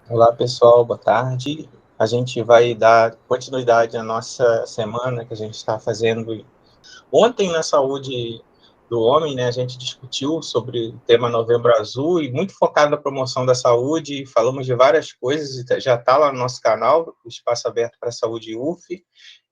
Olá, pessoal, boa tarde. A gente vai dar continuidade à nossa semana que a gente está fazendo. Ontem, na saúde do homem, né, a gente discutiu sobre o tema Novembro Azul e muito focado na promoção da saúde. Falamos de várias coisas, já está lá no nosso canal, o Espaço Aberto para a Saúde UF,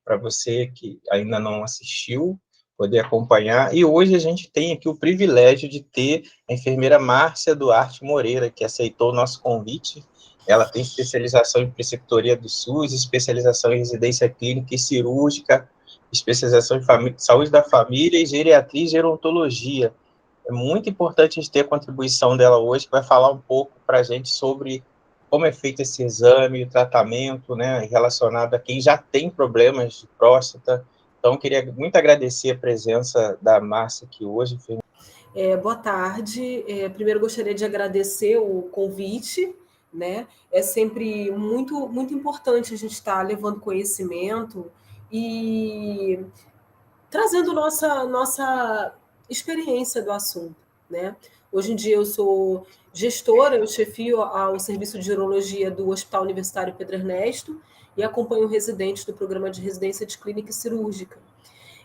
para você que ainda não assistiu, poder acompanhar. E hoje a gente tem aqui o privilégio de ter a enfermeira Márcia Duarte Moreira, que aceitou o nosso convite. Ela tem especialização em preceptoria do SUS, especialização em residência clínica e cirúrgica, especialização em saúde da família e geriatria e gerontologia. É muito importante a gente ter a contribuição dela hoje, que vai falar um pouco para a gente sobre como é feito esse exame, o tratamento, né, relacionado a quem já tem problemas de próstata. Então, queria muito agradecer a presença da Márcia aqui hoje. Boa tarde. Primeiro, gostaria de agradecer o convite, né? É sempre muito importante a gente estar levando conhecimento e trazendo nossa experiência do assunto, né? Hoje em dia eu sou gestora, eu chefio ao serviço de urologia do Hospital Universitário Pedro Ernesto e acompanho residentes do programa de residência de clínica e cirúrgica.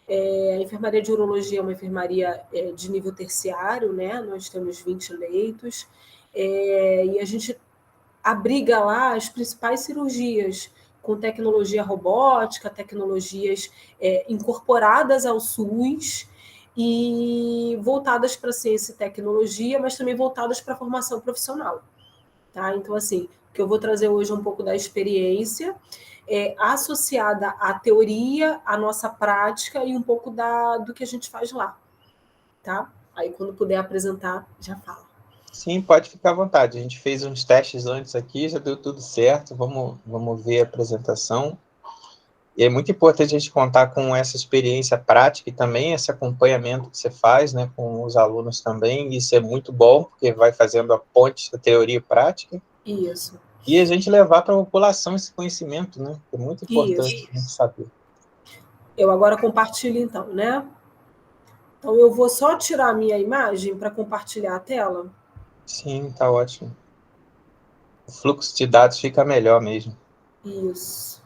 A enfermaria de urologia é uma enfermaria de nível terciário, né? Nós temos 20 leitos, e a gente abriga lá as principais cirurgias com tecnologia robótica, tecnologias incorporadas ao SUS e voltadas para ciência e tecnologia, mas também voltadas para a formação profissional. Tá? Então, assim, o que eu vou trazer hoje é um pouco da experiência associada à teoria, à nossa prática e um pouco do que a gente faz lá. Tá? Aí, quando puder apresentar, já fala. Sim, pode ficar à vontade. A gente fez uns testes antes aqui, já deu tudo certo. Vamos ver a apresentação. E é muito importante a gente contar com essa experiência prática e também esse acompanhamento que você faz, né, com os alunos também. Isso é muito bom, porque vai fazendo a ponte da teoria e prática. Isso. E a gente levar para a população esse conhecimento, né? É muito importante a gente saber. Eu agora compartilho, então, né? Então, eu vou só tirar a minha imagem para compartilhar a tela. Sim, tá ótimo. O fluxo de dados fica melhor mesmo. Isso.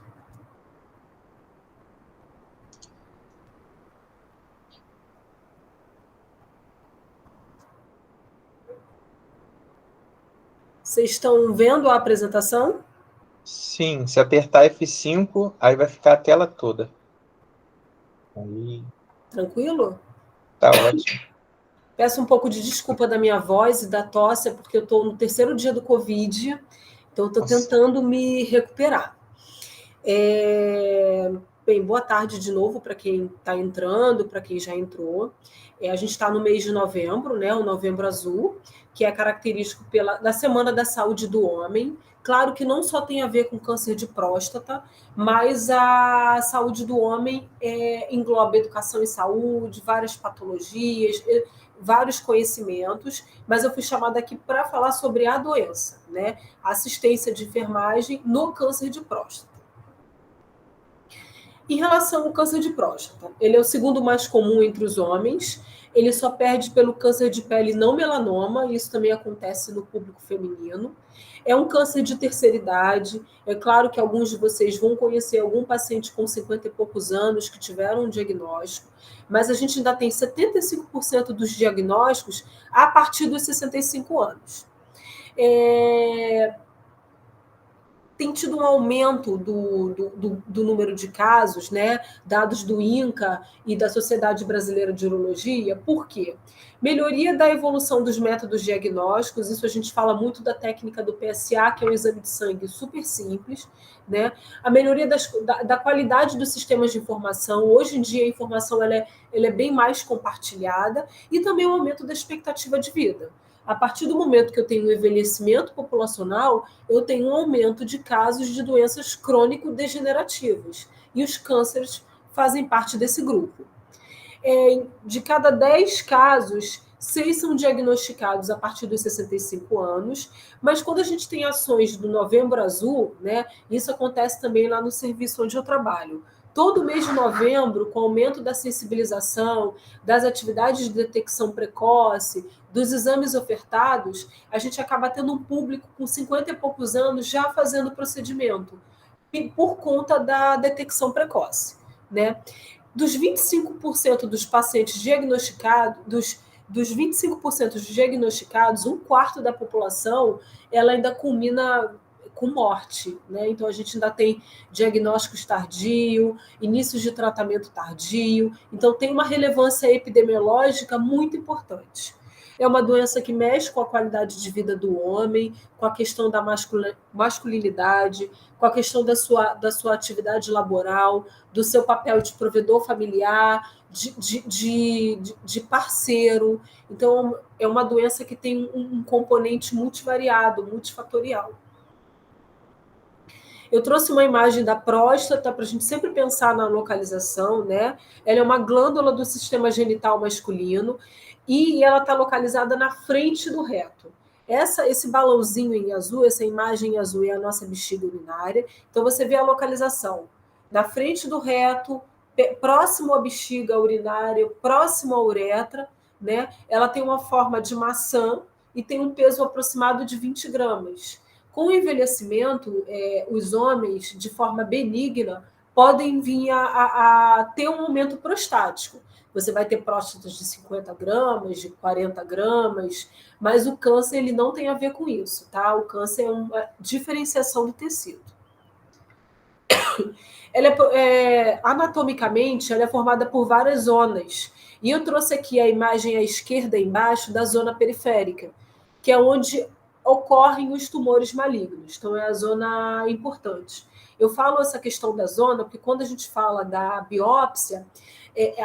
Vocês estão vendo a apresentação? Sim, se apertar F5, aí vai ficar a tela toda. Aí. Tranquilo? Tá ótimo. Peço um pouco de desculpa da minha voz e da tosse, porque eu estou no terceiro dia do Covid, então estou tentando me recuperar. Bem, boa tarde de novo para quem está entrando, para quem já entrou. A gente está no mês de novembro, né, o Novembro Azul, que é característico da Semana da Saúde do Homem. Claro que não só tem a ver com câncer de próstata, mas a saúde do homem engloba educação e saúde, várias patologias, vários conhecimentos, mas eu fui chamada aqui para falar sobre a doença, né? Assistência de enfermagem no câncer de próstata. Em relação ao câncer de próstata, ele é o segundo mais comum entre os homens, ele só perde pelo câncer de pele não melanoma, isso também acontece no público feminino. É um câncer de terceira idade, é claro que alguns de vocês vão conhecer algum paciente com 50 e poucos anos que tiveram um diagnóstico, mas a gente ainda tem 75% dos diagnósticos a partir dos 65 anos. Tem tido um aumento do número de casos, né? Dados do INCA e da Sociedade Brasileira de Urologia. Por quê? Melhoria da evolução dos métodos diagnósticos, isso a gente fala muito da técnica do PSA, que é um exame de sangue super simples, né? A melhoria da qualidade dos sistemas de informação. Hoje em dia a informação ela é bem mais compartilhada e também o aumento da expectativa de vida. A partir do momento que eu tenho um envelhecimento populacional, eu tenho um aumento de casos de doenças crônico-degenerativas. E os cânceres fazem parte desse grupo. De cada 10 casos, 6 são diagnosticados a partir dos 65 anos, mas quando a gente tem ações do Novembro Azul, né, isso acontece também lá no serviço onde eu trabalho. Todo mês de novembro, com o aumento da sensibilização, das atividades de detecção precoce, dos exames ofertados, a gente acaba tendo um público com 50 e poucos anos já fazendo procedimento, por conta da detecção precoce, né? Dos 25% dos pacientes diagnosticados, dos 25% dos diagnosticados, um quarto da população, ela ainda culmina com morte, né? Então a gente ainda tem diagnósticos tardio, inícios de tratamento tardio, então tem uma relevância epidemiológica muito importante. É uma doença que mexe com a qualidade de vida do homem, com a questão da masculinidade, com a questão da sua atividade laboral, do seu papel de provedor familiar, de parceiro. Então, é uma doença que tem um componente multivariado, multifatorial. Eu trouxe uma imagem da próstata para a gente sempre pensar na localização, né? Ela é uma glândula do sistema genital masculino e ela está localizada na frente do reto. Esse balãozinho em azul, essa imagem em azul é a nossa bexiga urinária. Então você vê a localização na frente do reto, próximo à bexiga urinária, próximo à uretra, né? Ela tem uma forma de maçã e tem um peso aproximado de 20 gramas. Com o envelhecimento, os homens, de forma benigna, podem vir a ter um aumento prostático. Você vai ter próstatas de 50 gramas, de 40 gramas, mas o câncer ele não tem a ver com isso, tá? O câncer é uma diferenciação do tecido. Anatomicamente, ela é formada por várias zonas. E eu trouxe aqui a imagem à esquerda, embaixo, da zona periférica, que é onde ocorrem os tumores malignos. Então, é a zona importante. Eu falo essa questão da zona porque quando a gente fala da biópsia,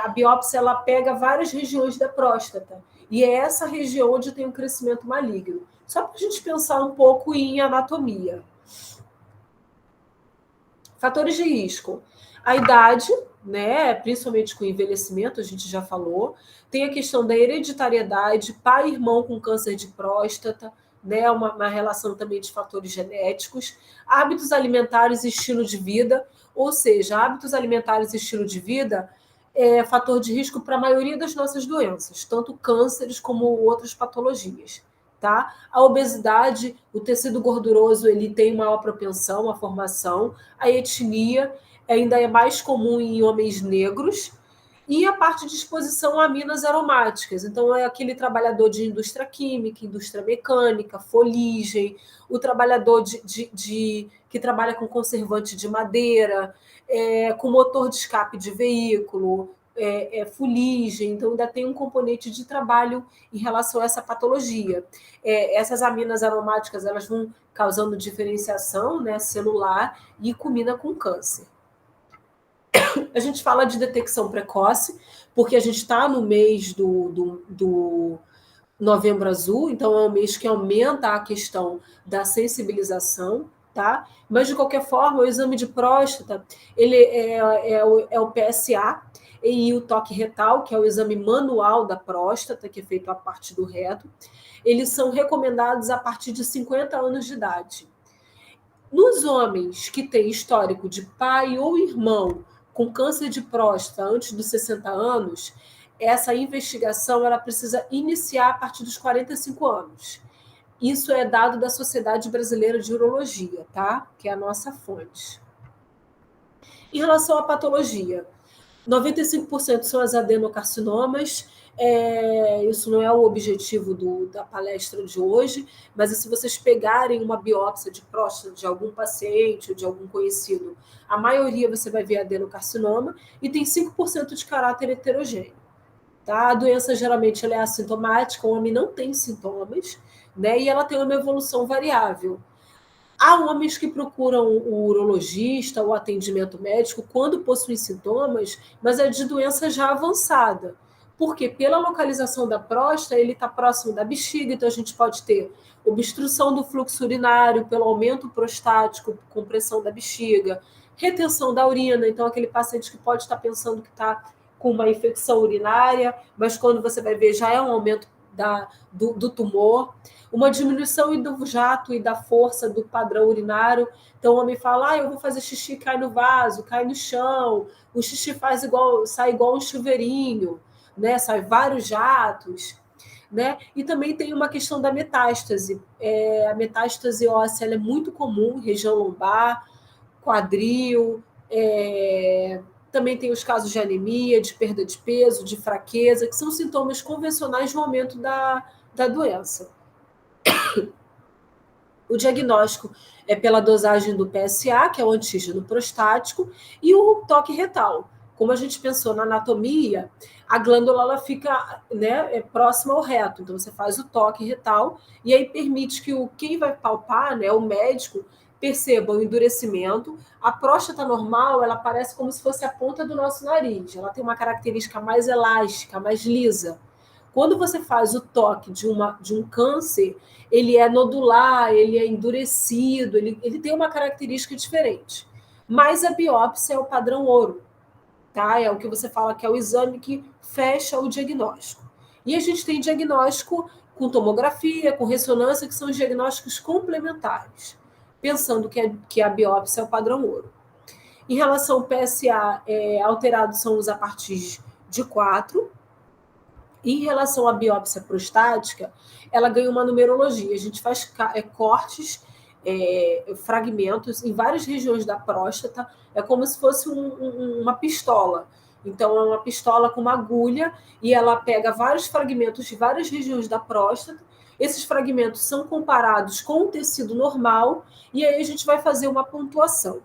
a biópsia ela pega várias regiões da próstata. E é essa região onde tem um crescimento maligno. Só para a gente pensar um pouco em anatomia. Fatores de risco. A idade, né, principalmente com o envelhecimento, a gente já falou. Tem a questão da hereditariedade, pai e irmão com câncer de próstata, né, uma relação também de fatores genéticos. Hábitos alimentares e estilo de vida, ou seja, hábitos alimentares e estilo de vida é fator de risco para a maioria das nossas doenças, tanto cânceres como outras patologias. Tá? A obesidade, o tecido gorduroso, ele tem maior propensão à formação, a etnia ainda é mais comum em homens negros, e a parte de exposição a aminas aromáticas. Então, é aquele trabalhador de indústria química, indústria mecânica, foligem, o trabalhador que trabalha com conservante de madeira, com motor de escape de veículo, fuligem, então ainda tem um componente de trabalho em relação a essa patologia. Essas aminas aromáticas elas vão causando diferenciação, né, celular e culmina com câncer. A gente fala de detecção precoce, porque a gente está no mês do Novembro Azul, então é um mês que aumenta a questão da sensibilização, tá? Mas, de qualquer forma, o exame de próstata ele é o PSA e o toque retal, que é o exame manual da próstata, que é feito a partir do reto, eles são recomendados a partir de 50 anos de idade. Nos homens que têm histórico de pai ou irmão com câncer de próstata antes dos 60 anos, essa investigação ela precisa iniciar a partir dos 45 anos. Isso é dado da Sociedade Brasileira de Urologia, tá? Que é a nossa fonte. Em relação à patologia, 95% são as adenocarcinomas. Isso não é o objetivo da palestra de hoje, mas se vocês pegarem uma biópsia de próstata de algum paciente ou de algum conhecido, a maioria você vai ver adenocarcinoma e tem 5% de caráter heterogêneo. Tá? A doença geralmente ela é assintomática, o homem não tem sintomas, né? E ela tem uma evolução variável. Há homens que procuram o urologista, o atendimento médico, quando possuem sintomas, mas é de doença já avançada. Porque pela localização da próstata, ele está próximo da bexiga, então a gente pode ter obstrução do fluxo urinário pelo aumento prostático, compressão da bexiga, retenção da urina, então aquele paciente que pode estar pensando que está com uma infecção urinária, mas quando você vai ver já é um aumento do tumor, uma diminuição do jato e da força do padrão urinário. Então, o homem fala, eu vou fazer xixi, cai no vaso, cai no chão, o xixi sai igual um chuveirinho, né? Sai vários jatos, né? E também tem uma questão da metástase. A metástase óssea ela é muito comum, região lombar, quadril, também tem os casos de anemia, de perda de peso, de fraqueza, que são sintomas convencionais no aumento da doença. O diagnóstico é pela dosagem do PSA, que é o antígeno prostático, e o toque retal. Como a gente pensou na anatomia, a glândula ela fica, né, próxima ao reto. Então, você faz o toque retal e aí permite que quem vai palpar, né, o médico, perceba o endurecimento. A próstata normal, ela parece como se fosse a ponta do nosso nariz. Ela tem uma característica mais elástica, mais lisa. Quando você faz o toque de um câncer, ele é nodular, ele é endurecido, ele tem uma característica diferente. Mas a biópsia é o padrão ouro, tá? É o que você fala que é o exame que fecha o diagnóstico. E a gente tem diagnóstico com tomografia, com ressonância, que são os diagnósticos complementares, pensando que a biópsia é o padrão ouro. Em relação ao PSA, alterados são os a partir de 4. Em relação à biópsia prostática, ela ganha uma numerologia. A gente faz cortes, fragmentos em várias regiões da próstata. É como se fosse uma pistola. Então, é uma pistola com uma agulha e ela pega vários fragmentos de várias regiões da próstata. Esses fragmentos são comparados com o tecido normal e aí a gente vai fazer uma pontuação,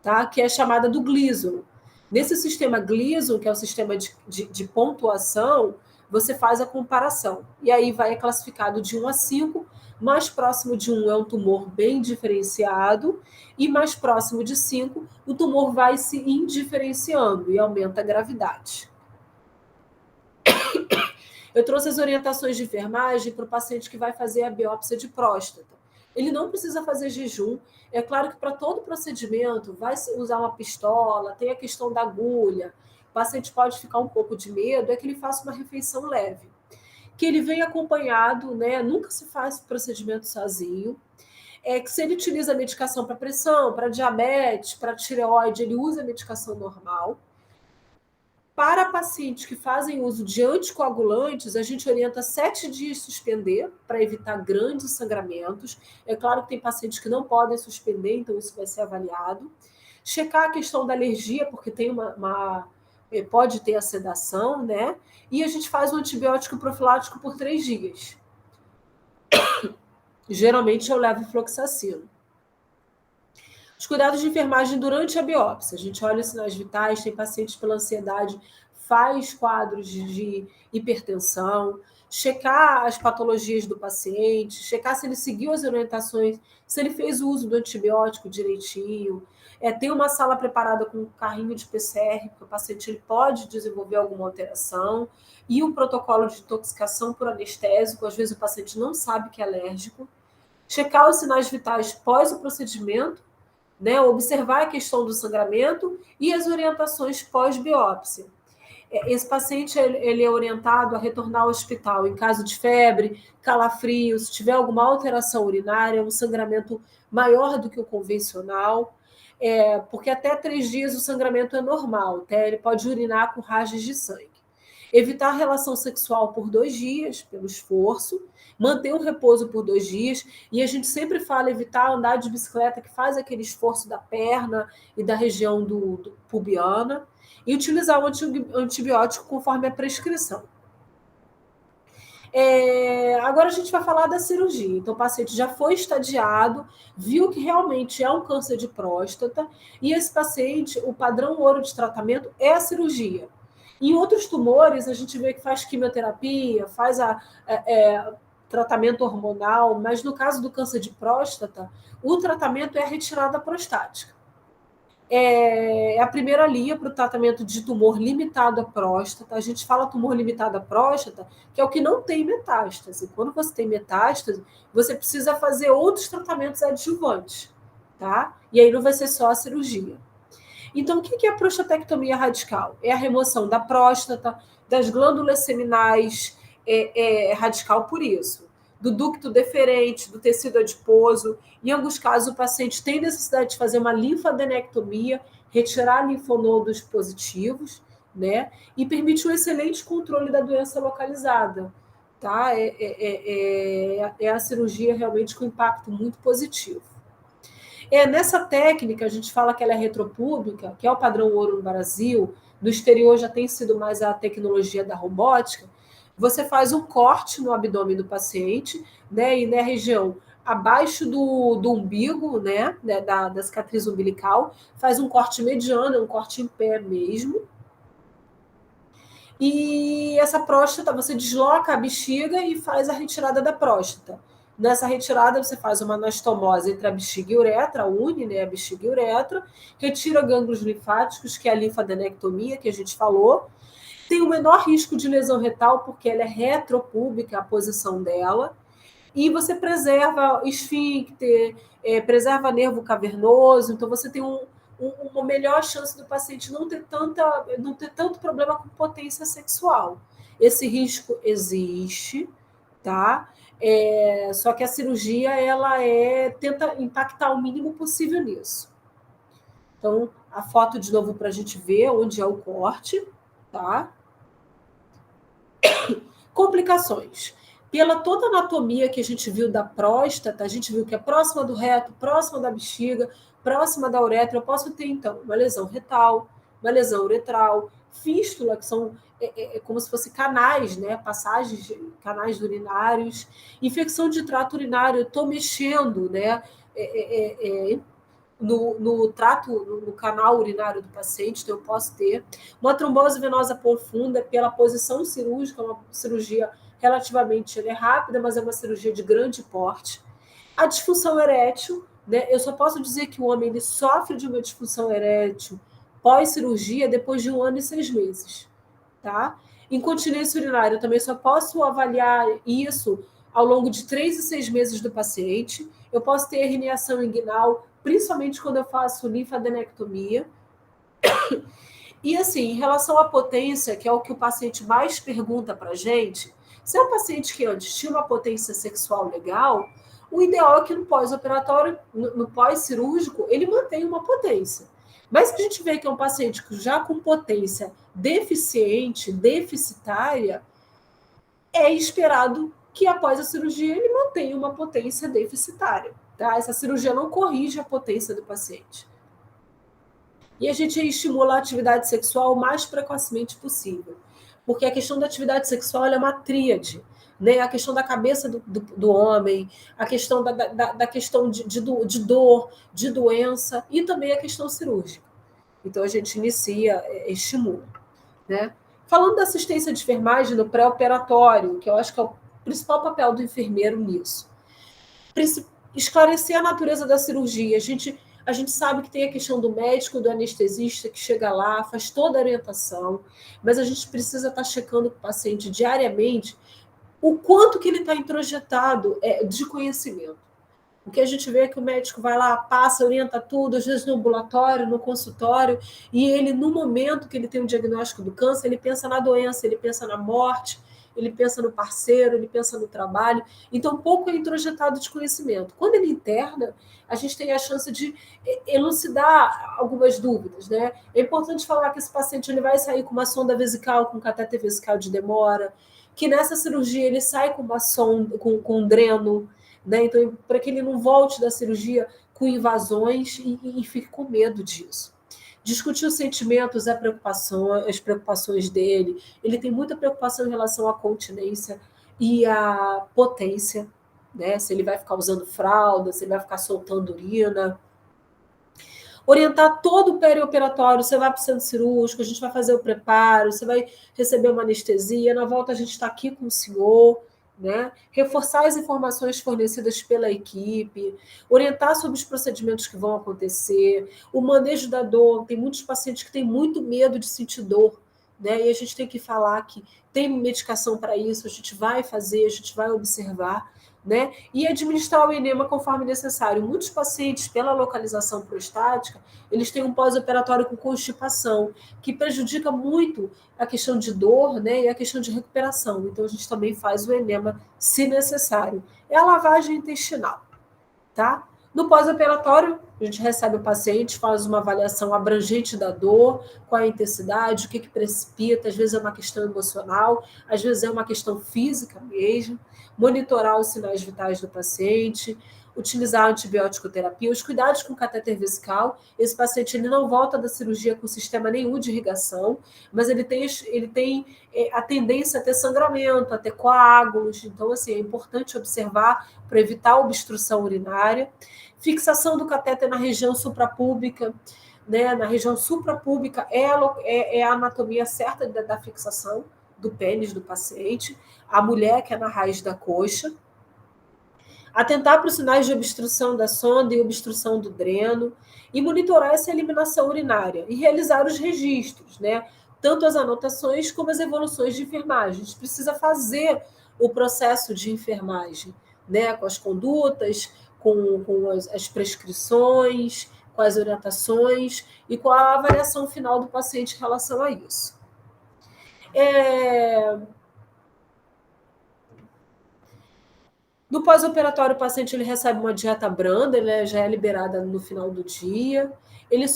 tá? Que é chamada do Gleason. Nesse sistema Gleason, que é o sistema de pontuação, você faz a comparação. E aí vai classificado de 1 a 5, mais próximo de 1 é um tumor bem diferenciado, e mais próximo de 5, o tumor vai se indiferenciando e aumenta a gravidade. Eu trouxe as orientações de enfermagem para o paciente que vai fazer a biópsia de próstata. Ele não precisa fazer jejum. É claro que para todo procedimento vai usar uma pistola, tem a questão da agulha. O paciente pode ficar um pouco de medo, é que ele faça uma refeição leve. Que ele venha acompanhado, né? Nunca se faz procedimento sozinho. Que se ele utiliza medicação para pressão, para diabetes, para tireoide, ele usa a medicação normal. Para pacientes que fazem uso de anticoagulantes, a gente orienta 7 dias suspender para evitar grandes sangramentos. É claro que tem pacientes que não podem suspender, então isso vai ser avaliado. Checar a questão da alergia, porque tem pode ter a sedação, né? E a gente faz um antibiótico profilático por 3 dias. Geralmente eu levo fluoxacino. Os cuidados de enfermagem durante a biópsia. A gente olha os sinais vitais, tem pacientes pela ansiedade, faz quadros de hipertensão, checar as patologias do paciente, checar se ele seguiu as orientações, se ele fez o uso do antibiótico direitinho. Tem uma sala preparada com um carrinho de PCR, porque o paciente ele pode desenvolver alguma alteração, e um protocolo de intoxicação por anestésico, às vezes o paciente não sabe que é alérgico. Checar os sinais vitais pós o procedimento, né, observar a questão do sangramento e as orientações pós-biópsia. Esse paciente ele é orientado a retornar ao hospital em caso de febre, calafrio, se tiver alguma alteração urinária, um sangramento maior do que o convencional, porque até 3 dias o sangramento é normal, até ele pode urinar com rajes de sangue. Evitar a relação sexual por 2 dias, pelo esforço, manter o repouso por 2 dias, e a gente sempre fala evitar andar de bicicleta, que faz aquele esforço da perna e da região do pubiana, e utilizar o antibiótico conforme a prescrição. Agora a gente vai falar da cirurgia. Então, o paciente já foi estadiado, viu que realmente é um câncer de próstata, e esse paciente, o padrão ouro de tratamento é a cirurgia. Em outros tumores, a gente vê que faz quimioterapia, faz tratamento hormonal, mas no caso do câncer de próstata, o tratamento é a retirada prostática. É a primeira linha para o tratamento de tumor limitado à próstata. A gente fala tumor limitado à próstata, que é o que não tem metástase. Quando você tem metástase, você precisa fazer outros tratamentos adjuvantes, tá? E aí não vai ser só a cirurgia. Então, o que é a prostatectomia radical? É a remoção da próstata, das glândulas seminais, é radical por isso. Do ducto deferente, do tecido adiposo. Em alguns casos, o paciente tem necessidade de fazer uma linfadenectomia, retirar linfonodos positivos, né? E permite um excelente controle da doença localizada. Tá? É a cirurgia realmente com impacto muito positivo. Nessa técnica, a gente fala que ela é retropúbica, que é o padrão ouro no Brasil, no exterior já tem sido mais a tecnologia da robótica. Você faz um corte no abdômen do paciente, né, e na região abaixo do umbigo, né, da cicatriz umbilical, faz um corte mediano, um corte em pé mesmo. E essa próstata, você desloca a bexiga e faz a retirada da próstata. Nessa retirada, você faz uma anastomose entre a bexiga e a uretra, une, né, a bexiga e a uretra, retira gânglios linfáticos, que é a linfadenectomia que a gente falou. Tem o menor risco de lesão retal, porque ela é retropúbica, a posição dela. E você preserva esfíncter, preserva nervo cavernoso, então você tem uma melhor chance do paciente não ter tanto problema com potência sexual. Esse risco existe, tá? Só que a cirurgia ela tenta impactar o mínimo possível nisso. Então, a foto de novo para a gente ver onde é o corte, tá? Complicações. Pela toda a anatomia que a gente viu da próstata, a gente viu que é próxima do reto, próxima da bexiga, próxima da uretra, eu posso ter, então, uma lesão retal, uma lesão uretral, fístula, que são como se fossem canais, né? Passagens, canais urinários, infecção de trato urinário, eu estou mexendo, né? No canal urinário do paciente, então eu posso ter uma trombose venosa profunda pela posição cirúrgica, uma cirurgia relativamente rápida, mas é uma cirurgia de grande porte. A disfunção erétil, né? Eu só posso dizer que o homem ele sofre de uma disfunção erétil pós-cirurgia depois de 1 ano e 6 meses. Tá? Incontinência urinária, eu também só posso avaliar isso ao longo de 3 e 6 meses do paciente. Eu posso ter herniação inguinal, principalmente quando eu faço linfadenectomia. E assim, em relação à potência, que é o que o paciente mais pergunta para a gente, se é um paciente que antes tinha uma potência sexual legal, o ideal é que no pós-operatório, no pós-cirúrgico, ele mantenha uma potência. Mas se a gente vê que é um paciente já com potência deficiente, deficitária, é esperado que após a cirurgia ele mantenha uma potência deficitária. Tá? Essa cirurgia não corrige a potência do paciente. E a gente estimula a atividade sexual o mais precocemente possível. Porque a questão da atividade sexual é uma tríade. Né? A questão da cabeça do homem, a questão da questão de dor, de doença e também a questão cirúrgica. Então a gente inicia, estimula. Né? Falando da assistência de enfermagem no pré-operatório, que eu acho que é o principal papel do enfermeiro nisso. Esclarecer a natureza da cirurgia. A gente sabe que tem a questão do médico, do anestesista, que chega lá, faz toda a orientação, mas a gente precisa estar checando com o paciente diariamente o quanto que ele está introjetado de conhecimento. O que a gente vê é que o médico vai lá, passa, orienta tudo, às vezes no ambulatório, no consultório, e ele, no momento que ele tem o diagnóstico do câncer, ele pensa na doença, ele pensa na morte, ele pensa no parceiro, ele pensa no trabalho. Então, pouco é introjetado de conhecimento. Quando ele interna, a gente tem a chance de elucidar algumas dúvidas. Né? É importante falar que esse paciente ele vai sair com uma sonda vesical, com catéter vesical de demora, que nessa cirurgia ele sai com uma sonda, com um dreno, né? Então, para que ele não volte da cirurgia com invasões e fique com medo disso. Discutir os sentimentos, as preocupações dele. Ele tem muita preocupação em relação à continência e à potência, né? Se ele vai ficar usando fralda, se ele vai ficar soltando urina. Orientar todo o perioperatório, você vai para o centro cirúrgico, a gente vai fazer o preparo, você vai receber uma anestesia, na volta a gente está aqui com o senhor. Né? Reforçar as informações fornecidas pela equipe, orientar sobre os procedimentos que vão acontecer, o manejo da dor. Tem muitos pacientes que têm muito medo de sentir dor, né? E a gente tem que falar que tem medicação para isso, a gente vai fazer, a gente vai observar, né? E administrar o enema conforme necessário. Muitos pacientes, pela localização prostática, eles têm um pós-operatório com constipação, que prejudica muito a questão de dor, né, e a questão de recuperação. Então, a gente também faz o enema, se necessário. É a lavagem intestinal, tá? No pós-operatório, a gente recebe o paciente, faz uma avaliação abrangente da dor, qual é a intensidade, o que precipita, às vezes é uma questão emocional, às vezes é uma questão física mesmo, monitorar os sinais vitais do paciente, utilizar a antibiótico terapia, os cuidados com o catéter vesical. Esse paciente ele não volta da cirurgia com sistema nenhum de irrigação, mas ele tem a tendência a ter sangramento, a ter coágulos. Então, assim, é importante observar para evitar a obstrução urinária. Fixação do catéter na região suprapúbica, né? Na região suprapúbica é a anatomia certa da fixação do pênis do paciente. A mulher, que é na raiz da coxa. Atentar para os sinais de obstrução da sonda e obstrução do dreno, e monitorar essa eliminação urinária, e realizar os registros, né? Tanto as anotações como as evoluções de enfermagem. A gente precisa fazer o processo de enfermagem, né? Com as condutas, com as prescrições, com as orientações e com a avaliação final do paciente em relação a isso. No pós-operatório, o paciente ele recebe uma dieta branda, ele já é liberada no final do dia. Ele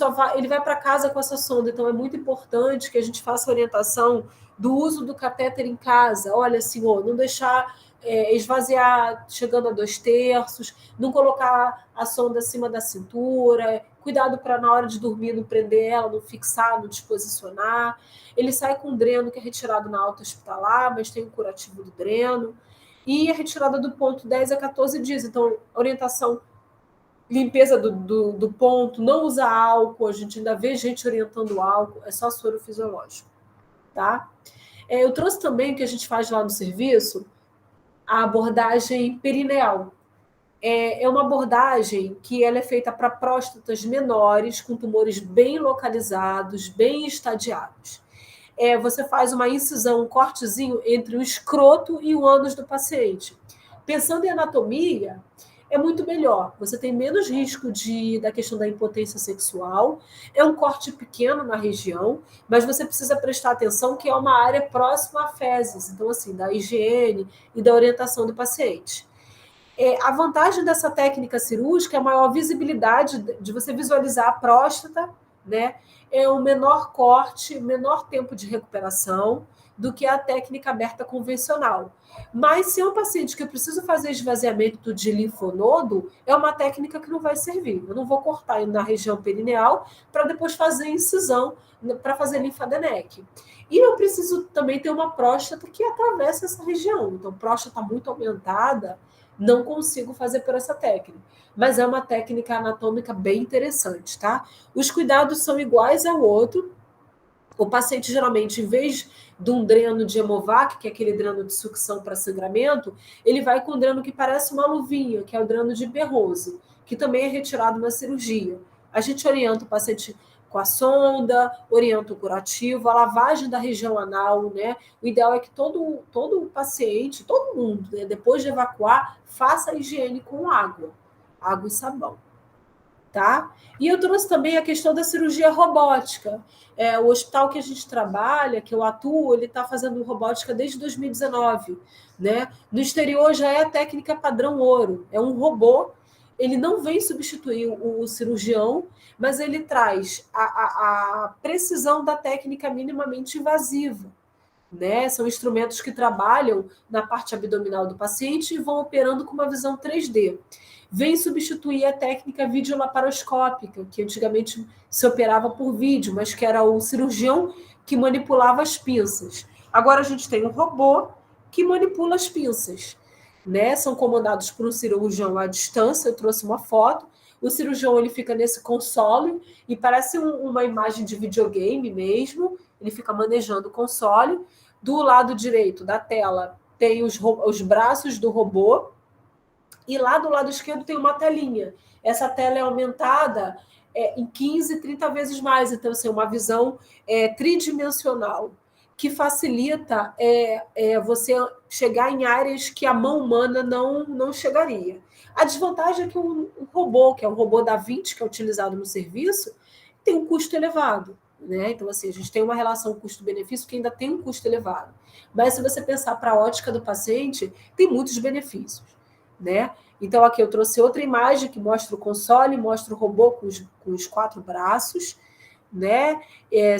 vai para casa com essa sonda, então é muito importante que a gente faça a orientação do uso do catéter em casa. Olha, senhor, não deixar esvaziar chegando a 2/3, não colocar a sonda acima da cintura, cuidado para na hora de dormir não prender ela, não fixar, não disposicionar. Ele sai com um dreno que é retirado na alta hospitalar, mas tem um curativo do dreno. E a retirada do ponto 10 a 14 dias. Então, orientação, limpeza do ponto, não usar álcool, a gente ainda vê gente orientando álcool, é só soro fisiológico, tá? Eu trouxe também o que a gente faz lá no serviço, a abordagem perineal. É uma abordagem que ela é feita para próstatas menores, com tumores bem localizados, bem estadiados. Você faz uma incisão, um cortezinho entre o escroto e o ânus do paciente. Pensando em anatomia, é muito melhor. Você tem menos risco da questão da impotência sexual. É um corte pequeno na região, mas você precisa prestar atenção que é uma área próxima à fezes. Então, assim, da higiene e da orientação do paciente. A vantagem dessa técnica cirúrgica é a maior visibilidade de você visualizar a próstata, né? É um menor corte, menor tempo de recuperação do que a técnica aberta convencional. Mas se é um paciente que eu preciso fazer esvaziamento de linfonodo, é uma técnica que não vai servir. Eu não vou cortar na região perineal para depois fazer incisão para fazer linfadenec. E eu preciso também ter uma próstata que atravessa essa região. Então, próstata muito aumentada, não consigo fazer por essa técnica. Mas é uma técnica anatômica bem interessante, tá? Os cuidados são iguais ao outro. O paciente, geralmente, em vez de um dreno de Hemovac, que é aquele dreno de sucção para sangramento, ele vai com um dreno que parece uma luvinha, que é o dreno de Berrose, que também é retirado na cirurgia. A gente orienta o paciente com a sonda, orienta o curativo, a lavagem da região anal, né? O ideal é que todo paciente, todo mundo, né, depois de evacuar, faça a higiene com água e sabão. Tá? E eu trouxe também a questão da cirurgia robótica. O hospital que a gente trabalha, que eu atuo, ele está fazendo robótica desde 2019. Né? No exterior já é a técnica padrão ouro. É um robô, ele não vem substituir o cirurgião, mas ele traz a precisão da técnica minimamente invasiva. Né? São instrumentos que trabalham na parte abdominal do paciente e vão operando com uma visão 3D. Vem substituir a técnica videolaparoscópica, que antigamente se operava por vídeo, mas que era o cirurgião que manipulava as pinças. Agora a gente tem um robô que manipula as pinças. Né? São comandados por um cirurgião à distância, eu trouxe uma foto. O cirurgião ele fica nesse console e parece uma imagem de videogame mesmo, ele fica manejando o console. Do lado direito da tela tem os braços do robô e lá do lado esquerdo tem uma telinha. Essa tela é aumentada em 15, 30 vezes mais. Então, assim, uma visão tridimensional. que facilita você chegar em áreas que a mão humana não chegaria. A desvantagem é que o robô, que é o robô da Vinci, que é utilizado no serviço, tem um custo elevado. Né? Então, assim, a gente tem uma relação custo-benefício que ainda tem um custo elevado. Mas se você pensar para a ótica do paciente, tem muitos benefícios. Né? Então, aqui eu trouxe outra imagem que mostra o console, mostra o robô com os 4 braços, né?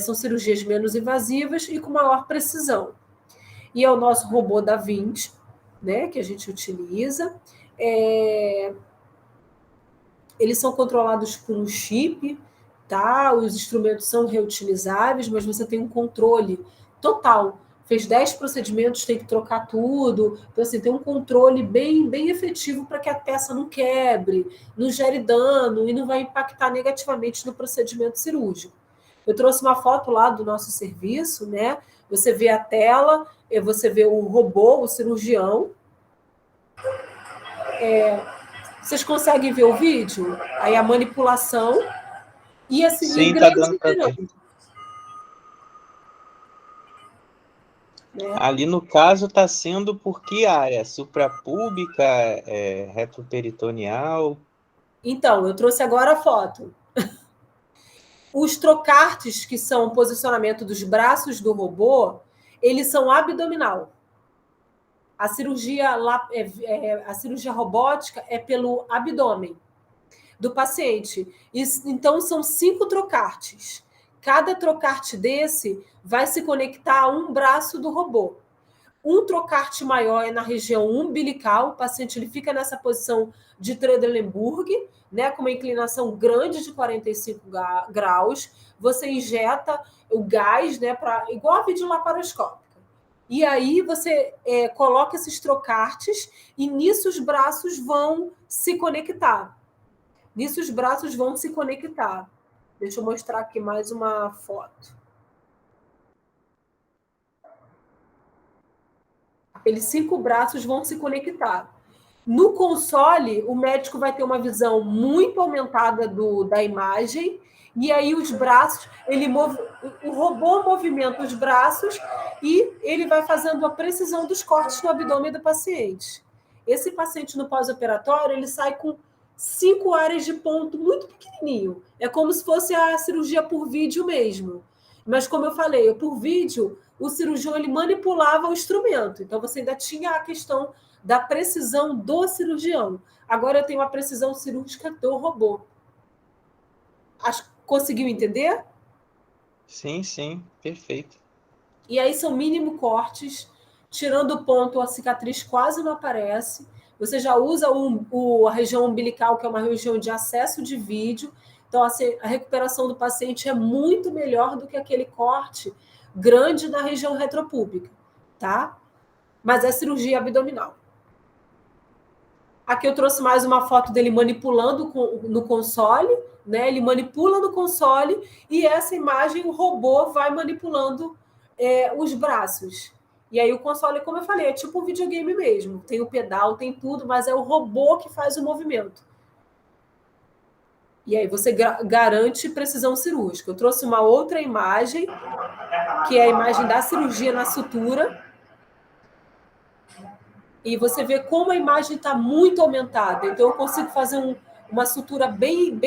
São cirurgias menos invasivas e com maior precisão. E é o nosso robô da Vinci, né? Que a gente utiliza. Eles são controlados com um chip, tá? Os instrumentos são reutilizáveis, mas você tem um controle total. Fez 10 procedimentos, tem que trocar tudo. Então, assim, tem um controle bem, bem efetivo para que a peça não quebre, não gere dano e não vai impactar negativamente no procedimento cirúrgico. Eu trouxe uma foto lá do nosso serviço, né? Você vê a tela, você vê o robô, o cirurgião. Vocês conseguem ver o vídeo? Aí a manipulação e assim, Sim, em tá grande dando para ver. Né? Ali no caso está sendo por que área? Suprapúbica, retroperitoneal? Então, eu trouxe agora a foto. Os trocartes, que são o posicionamento dos braços do robô, eles são abdominal. A cirurgia robótica é pelo abdômen do paciente. Então, são 5 trocartes. Cada trocarte desse vai se conectar a um braço do robô. Um trocarte maior é na região umbilical, o paciente ele fica nessa posição de Trendelenburg, né, com uma inclinação grande de 45 graus. Você injeta o gás, né, igual a videolaparoscópica. E aí você coloca esses trocartes e nisso os braços vão se conectar. Deixa eu mostrar aqui mais uma foto. Aqueles 5 braços vão se conectar. No console, o médico vai ter uma visão muito aumentada da imagem, e aí os braços, o robô movimenta os braços e ele vai fazendo a precisão dos cortes no abdômen do paciente. Esse paciente no pós-operatório, ele sai com 5 áreas de ponto muito pequenininho. É como se fosse a cirurgia por vídeo mesmo. Mas, como eu falei, por vídeo, o cirurgião ele manipulava o instrumento. Então, você ainda tinha a questão da precisão do cirurgião. Agora eu tenho a precisão cirúrgica do robô. Conseguiu entender? Sim, perfeito. E aí são mínimo cortes, tirando o ponto, a cicatriz quase não aparece. Você já usa a região umbilical, que é uma região de acesso de vídeo. Então, a recuperação do paciente é muito melhor do que aquele corte grande na região retropúbica, tá? Mas é cirurgia abdominal. Aqui eu trouxe mais uma foto dele manipulando no console, né? Ele manipula no console e essa imagem o robô vai manipulando os braços. E aí o console, como eu falei, é tipo um videogame mesmo. Tem o pedal, tem tudo, mas é o robô que faz o movimento. E aí você garante precisão cirúrgica. Eu trouxe uma outra imagem, que é a imagem da cirurgia na sutura. E você vê como a imagem está muito aumentada. Então, eu consigo fazer uma sutura bem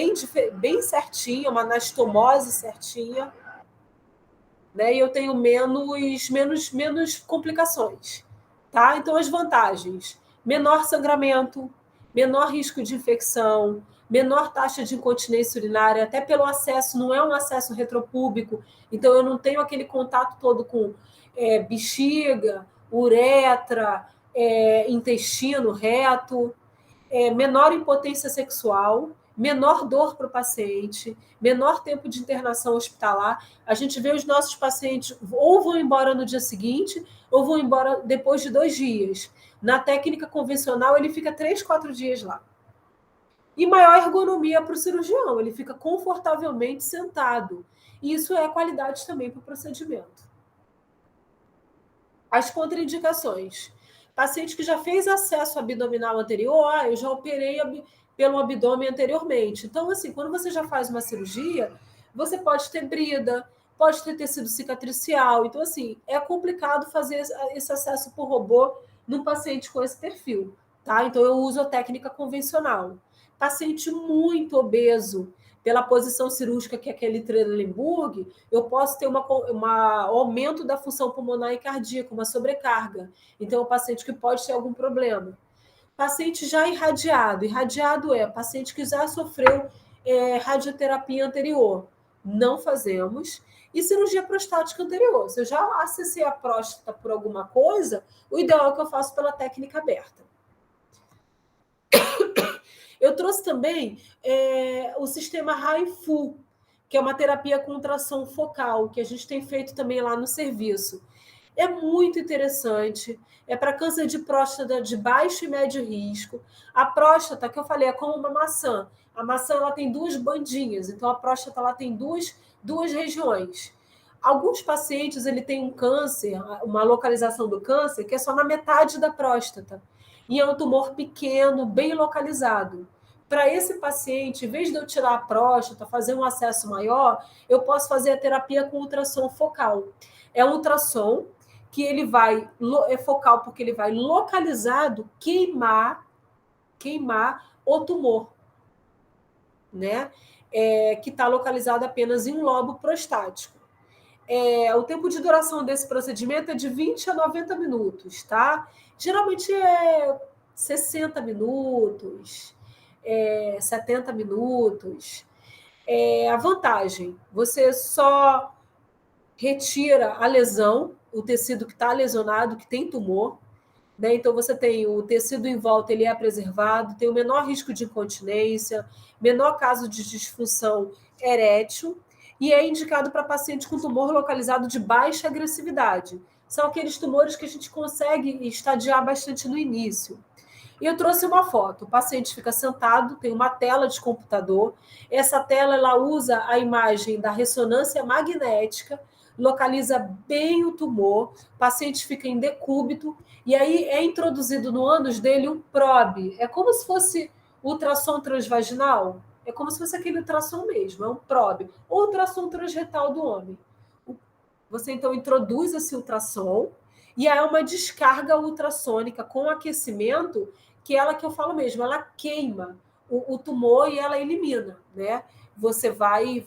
certinha, uma anastomose certinha, né? E eu tenho menos complicações. Tá? Então, as vantagens: menor sangramento, menor risco de infecção, menor taxa de incontinência urinária, até pelo acesso, não é um acesso retropúbico, então eu não tenho aquele contato todo com bexiga, uretra, intestino, reto, menor impotência sexual, menor dor para o paciente, menor tempo de internação hospitalar. A gente vê os nossos pacientes ou vão embora no dia seguinte ou vão embora depois de 2 dias. Na técnica convencional, ele fica 3, 4 dias lá. E maior ergonomia para o cirurgião, ele fica confortavelmente sentado. E isso é qualidade também para o procedimento. As contraindicações. Paciente que já fez acesso abdominal anterior, eu já operei pelo abdômen anteriormente. Então, assim, quando você já faz uma cirurgia, você pode ter brida, pode ter tecido cicatricial. Então, assim, é complicado fazer esse acesso por robô num paciente com esse perfil, tá? Então, eu uso a técnica convencional. Paciente muito obeso, pela posição cirúrgica que é aquele Trendelenburg, eu posso ter um aumento da função pulmonar e cardíaca, uma sobrecarga. Então, é um paciente que pode ter algum problema. Paciente já irradiado. Irradiado é paciente que já sofreu radioterapia anterior. Não fazemos. E cirurgia prostática anterior. Se eu já acessei a próstata por alguma coisa, o ideal é que eu faça pela técnica aberta. Eu trouxe também o sistema HIFU, que é uma terapia com ultrassom focal, que a gente tem feito também lá no serviço. É muito interessante, é para câncer de próstata de baixo e médio risco. A próstata, que eu falei, é como uma maçã. A maçã ela tem duas bandinhas, então a próstata ela tem duas regiões. Alguns pacientes ele tem um câncer, uma localização do câncer, que é só na metade da próstata. E é um tumor pequeno, bem localizado. Para esse paciente, em vez de eu tirar a próstata, fazer um acesso maior, eu posso fazer a terapia com ultrassom focal. É um ultrassom que ele vai, é focal porque ele vai localizado queimar o tumor, né? Que está localizado apenas em um lobo prostático. O tempo de duração desse procedimento é de 20 a 90 minutos, tá? Geralmente é 60 minutos, 70 minutos. A vantagem, você só retira a lesão, o tecido que está lesionado, que tem tumor, né? Então você tem o tecido em volta, ele é preservado, tem o menor risco de incontinência, menor caso de disfunção erétil, e é indicado para paciente com tumor localizado de baixa agressividade. São aqueles tumores que a gente consegue estadiar bastante no início. E eu trouxe uma foto. O paciente fica sentado, tem uma tela de computador. Essa tela ela usa a imagem da ressonância magnética, localiza bem o tumor, o paciente fica em decúbito, e aí é introduzido no ânus dele um probe. É como se fosse ultrassom transvaginal, é como se fosse aquele ultrassom mesmo, é um probe. Ou ultrassom transretal do homem. Você então introduz esse ultrassom, e aí é uma descarga ultrassônica com aquecimento, que é ela que eu falo mesmo, ela queima o tumor e ela elimina, né? Você vai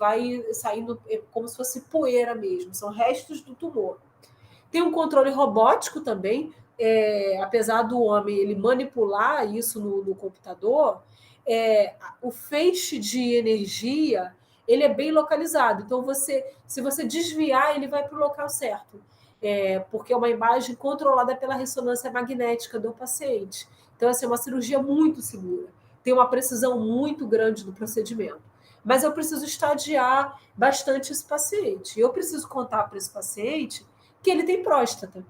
saindo como se fosse poeira mesmo, são restos do tumor. Tem um controle robótico também, apesar do homem ele manipular isso no computador, o feixe de energia ele é bem localizado. Então, se você desviar, ele vai para o local certo. Porque é uma imagem controlada pela ressonância magnética do paciente. Então, assim, é uma cirurgia muito segura. Tem uma precisão muito grande do procedimento. Mas eu preciso estadiar bastante esse paciente. Eu preciso contar para esse paciente que ele tem próstata,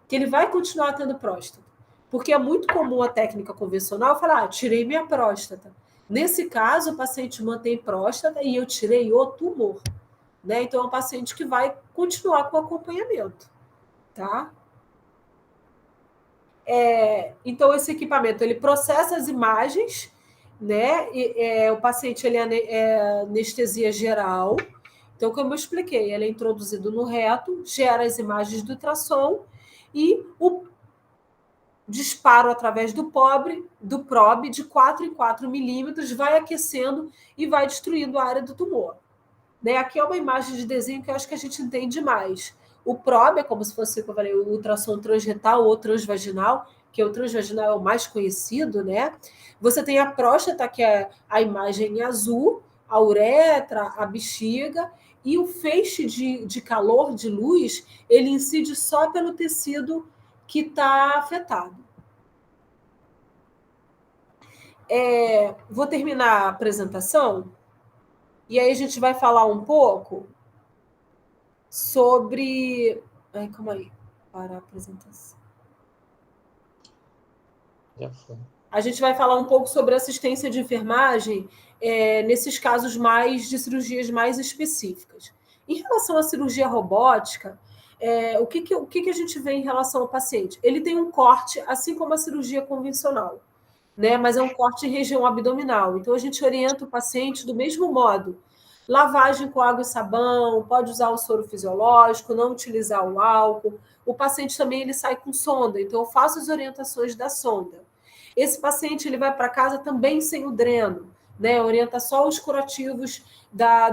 que ele vai continuar tendo próstata. Porque é muito comum a técnica convencional falar, tirei minha próstata. Nesse caso, o paciente mantém próstata e eu tirei o tumor. Né? Então, é um paciente que vai continuar com o acompanhamento. Tá? Então, esse equipamento, ele processa as imagens, né? O paciente ele é anestesia geral. Então, como eu expliquei, ele é introduzido no reto, gera as imagens do ultrassom e o disparo através do probe de 4 em 4 milímetros vai aquecendo e vai destruindo a área do tumor. Né? Aqui é uma imagem de desenho que eu acho que a gente entende mais. O probe é como se fosse, como eu falei, o ultrassom transretal ou transvaginal, que o transvaginal é o mais conhecido, né? Você tem a próstata, que é a imagem em azul, a uretra, a bexiga, e o feixe de calor, de luz, ele incide só pelo tecido que está afetado. Vou terminar a apresentação, e aí a gente vai falar um pouco sobre... calma aí, para a apresentação. Já foi. A gente vai falar um pouco sobre assistência de enfermagem nesses casos de cirurgias mais específicas. Em relação à cirurgia robótica, o que a gente vê em relação ao paciente? Ele tem um corte, assim como a cirurgia convencional, né? Mas é um corte em região abdominal. Então, a gente orienta o paciente do mesmo modo. lavagem com água e sabão, pode usar o soro fisiológico, não utilizar o álcool. O paciente também ele sai com sonda, então eu faço as orientações da sonda. Esse paciente ele vai para casa também sem o dreno, né? Orienta só os curativos